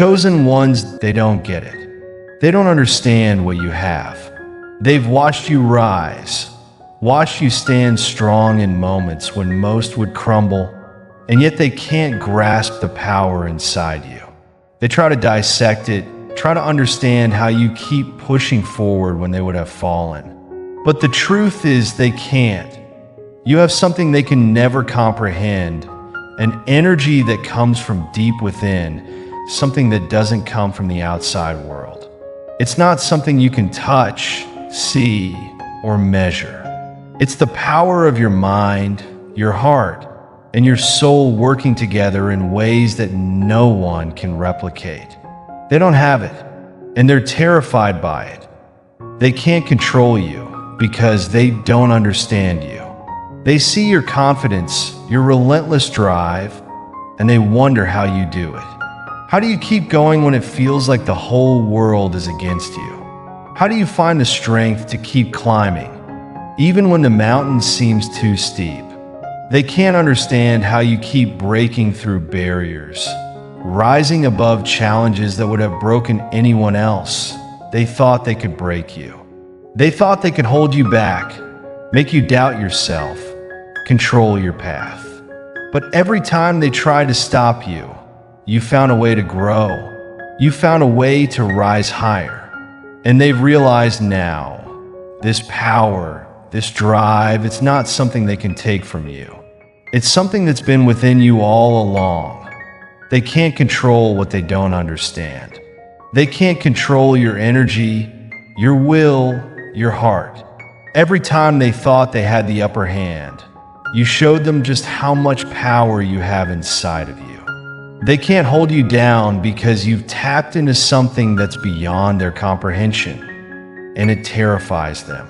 chosen ones, they don't get it. They don't understand what you have. They've watched you rise, watched you stand strong in moments when most would crumble, and yet they can't grasp the power inside you. They try to dissect it, try to understand how you keep pushing forward when they would have fallen. But the truth is they can't. You have something they can never comprehend, an energy that comes from deep within, something that doesn't come from the outside world. It's not something you can touch, see, or measure. It's the power of your mind, your heart, and your soul working together in ways that no one can replicate. They don't have it, and they're terrified by it. They can't control you because they don't understand you. They see your confidence, your relentless drive, and they wonder how you do it. How do you keep going when it feels like the whole world is against you? How do you find the strength to keep climbing, even when the mountain seems too steep? They can't understand how you keep breaking through barriers, rising above challenges that would have broken anyone else. They thought they could break you. They thought they could hold you back, make you doubt yourself, control your path. But every time they tried to stop you, you found a way to grow. You found a way to rise higher. And they've realized now, this power, this drive, it's not something they can take from you. It's something that's been within you all along. They can't control what they don't understand. They can't control your energy, your will, your heart. Every time they thought they had the upper hand, you showed them just how much power you have inside of you. They can't hold you down because you've tapped into something that's beyond their comprehension, and it terrifies them.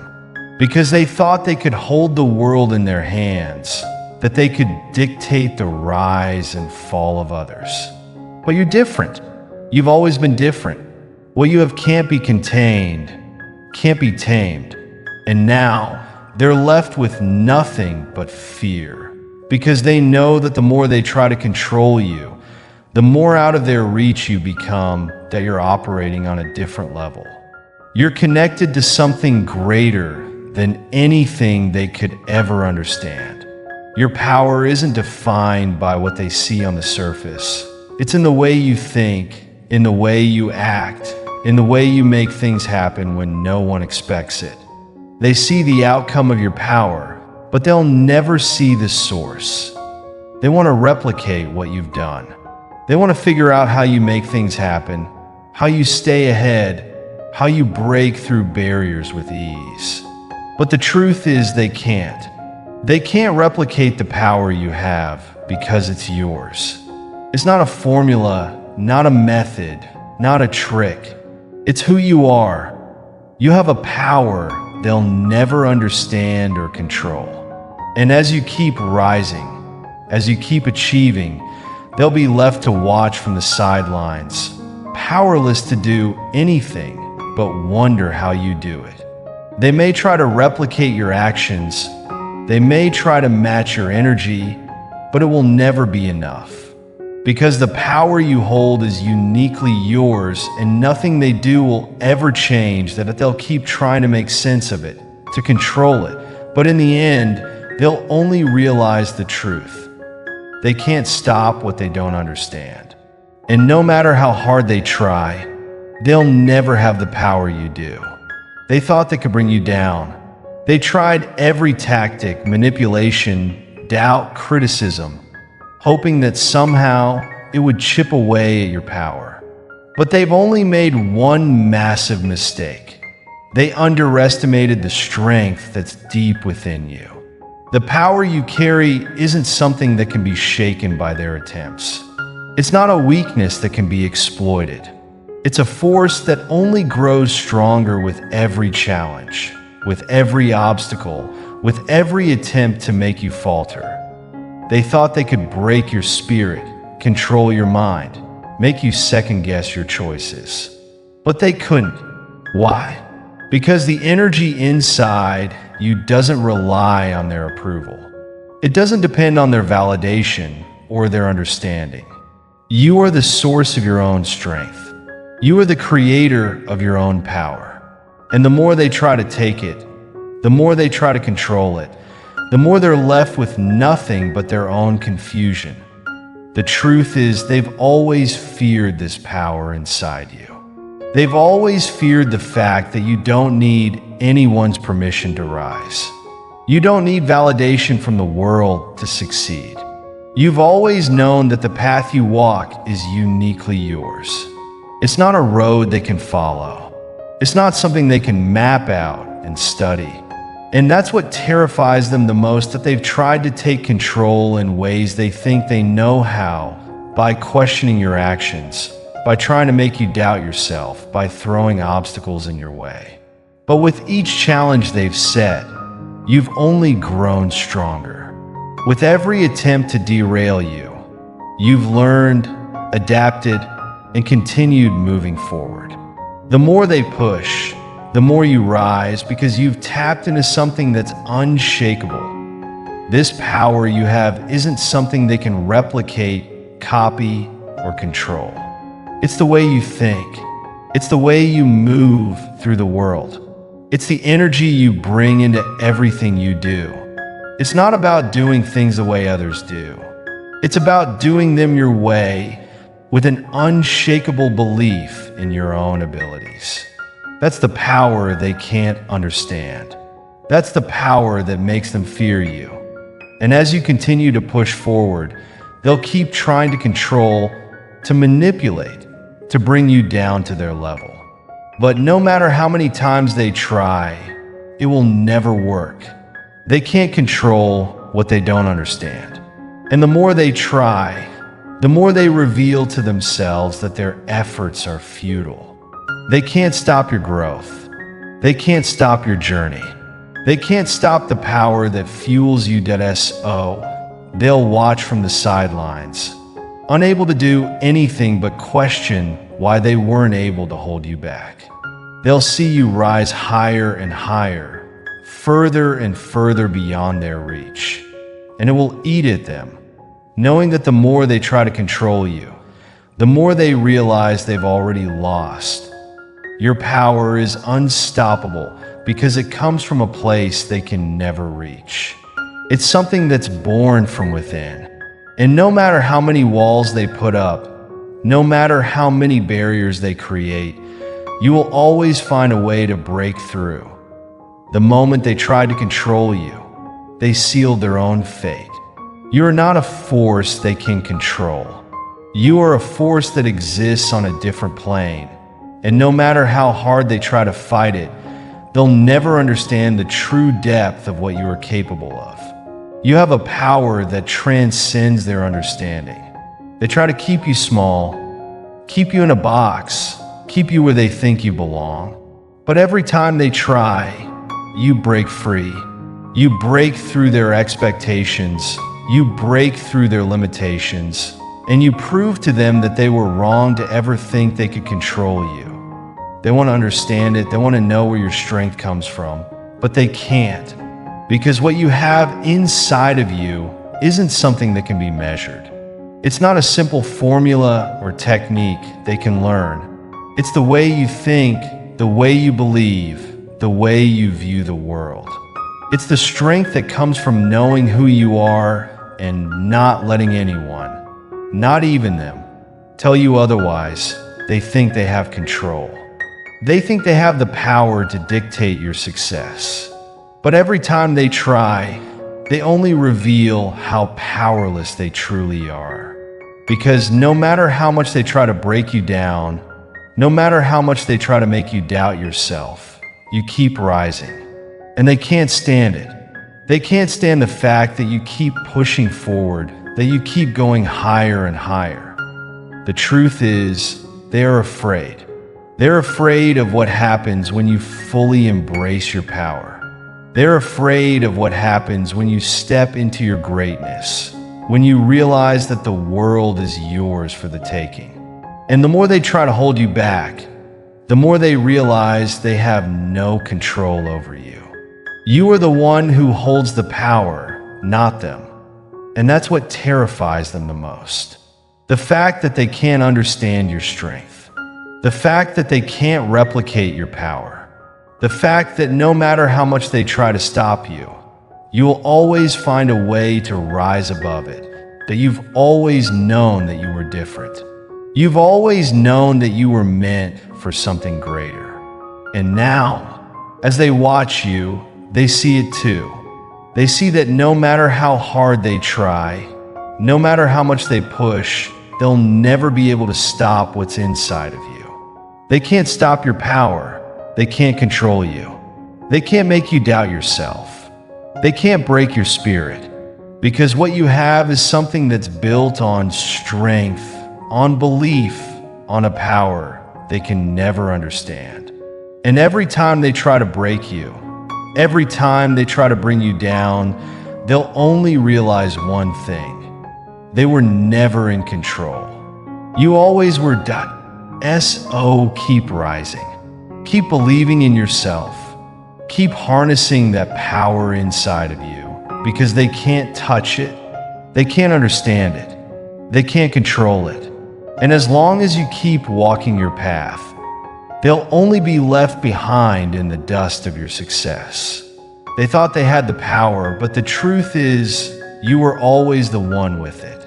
Because they thought they could hold the world in their hands, that they could dictate the rise and fall of others. But you're different. You've always been different. What you have can't be contained, can't be tamed. And now, they're left with nothing but fear, because they know that the more they try to control you, the more out of their reach you become, that you're operating on a different level. You're connected to something greater than anything they could ever understand. Your power isn't defined by what they see on the surface. It's in the way you think, in the way you act, in the way you make things happen when no one expects it. They see the outcome of your power, but they'll never see the source. They want to replicate what you've done. They want to figure out how you make things happen, how you stay ahead, how you break through barriers with ease. But the truth is they can't. They can't replicate the power you have because it's yours. It's not a formula, not a method, not a trick. It's who you are. You have a power they'll never understand or control. And as you keep rising, as you keep achieving, they'll be left to watch from the sidelines, powerless to do anything but wonder how you do it. They may try to replicate your actions, they may try to match your energy, but it will never be enough. Because the power you hold is uniquely yours, and nothing they do will ever change that they'll keep trying to make sense of it, to control it. But in the end, they'll only realize the truth. They can't stop what they don't understand. And no matter how hard they try, they'll never have the power you do. They thought they could bring you down. They tried every tactic, manipulation, doubt, criticism, hoping that somehow it would chip away at your power. But they've only made one massive mistake. They underestimated the strength that's deep within you. The power you carry isn't something that can be shaken by their attempts. It's not a weakness that can be exploited. It's a force that only grows stronger with every challenge, with every obstacle, with every attempt to make you falter. They thought they could break your spirit, control your mind, make you second-guess your choices. But they couldn't. Why? Because the energy inside you doesn't rely on their approval. It doesn't depend on their validation or their understanding. You are the source of your own strength. You are the creator of your own power. And the more they try to take it, the more they try to control it, the more they're left with nothing but their own confusion. The truth is, they've always feared this power inside you. They've always feared the fact that you don't need anyone's permission to rise. You don't need validation from the world to succeed. You've always known that the path you walk is uniquely yours. It's not a road they can follow. It's not something they can map out and study. And that's what terrifies them the most, that they've tried to take control in ways they think they know how, by questioning your actions, by trying to make you doubt yourself, by throwing obstacles in your way. But with each challenge they've set, you've only grown stronger. With every attempt to derail you, you've learned, adapted, and continued moving forward. The more they push, the more you rise, because you've tapped into something that's unshakable. This power you have isn't something they can replicate, copy, or control. It's the way you think. It's the way you move through the world. It's the energy you bring into everything you do. It's not about doing things the way others do. It's about doing them your way with an unshakable belief in your own abilities. That's the power they can't understand. That's the power that makes them fear you. And as you continue to push forward, they'll keep trying to control, to manipulate, to bring you down to their level. But no matter how many times they try, it will never work. They can't control what they don't understand. And the more they try, the more they reveal to themselves that their efforts are futile. They can't stop your growth. They can't stop your journey. They can't stop the power that fuels you. They'll watch from the sidelines, unable to do anything but question why they weren't able to hold you back. They'll see you rise higher and higher, further and further beyond their reach. And it will eat at them, knowing that the more they try to control you, the more they realize they've already lost. Your power is unstoppable because it comes from a place they can never reach. It's something that's born from within. And no matter how many walls they put up, no matter how many barriers they create, you will always find a way to break through. The moment they tried to control you, they sealed their own fate. You are not a force they can control. You are a force that exists on a different plane. And no matter how hard they try to fight it, they'll never understand the true depth of what you are capable of. You have a power that transcends their understanding. They try to keep you small, keep you in a box, keep you where they think you belong. But every time they try, you break free. You break through their expectations. You break through their limitations. And you prove to them that they were wrong to ever think they could control you. They want to understand it. They want to know where your strength comes from. But they can't. Because what you have inside of you isn't something that can be measured. It's not a simple formula or technique they can learn. It's the way you think, the way you believe, the way you view the world. It's the strength that comes from knowing who you are and not letting anyone, not even them, tell you otherwise. They think they have control. They think they have the power to dictate your success. But every time they try, they only reveal how powerless they truly are. Because no matter how much they try to break you down, no matter how much they try to make you doubt yourself, you keep rising. And they can't stand it. They can't stand the fact that you keep pushing forward, that you keep going higher and higher. The truth is, they are afraid. They're afraid of what happens when you fully embrace your power. They're afraid of what happens when you step into your greatness, when you realize that the world is yours for the taking. And the more they try to hold you back, the more they realize they have no control over you. You are the one who holds the power, not them. And that's what terrifies them the most. The fact that they can't understand your strength. The fact that they can't replicate your power. The fact that no matter how much they try to stop you, you will always find a way to rise above it. That you've always known that you were different. You've always known that you were meant for something greater. And now, as they watch you, they see it too. They see that no matter how hard they try, no matter how much they push, they'll never be able to stop what's inside of you. They can't stop your power. They can't control you. They can't make you doubt yourself. They can't break your spirit. Because what you have is something that's built on strength, on belief, on a power they can never understand. And every time they try to break you, every time they try to bring you down, they'll only realize one thing. They were never in control. You always were. Keep rising. Keep believing in yourself. Keep harnessing that power inside of you. Because they can't touch it, they can't understand it, they can't control it. And as long as you keep walking your path, they'll only be left behind in the dust of your success. They thought they had the power, but the truth is, you were always the one with it.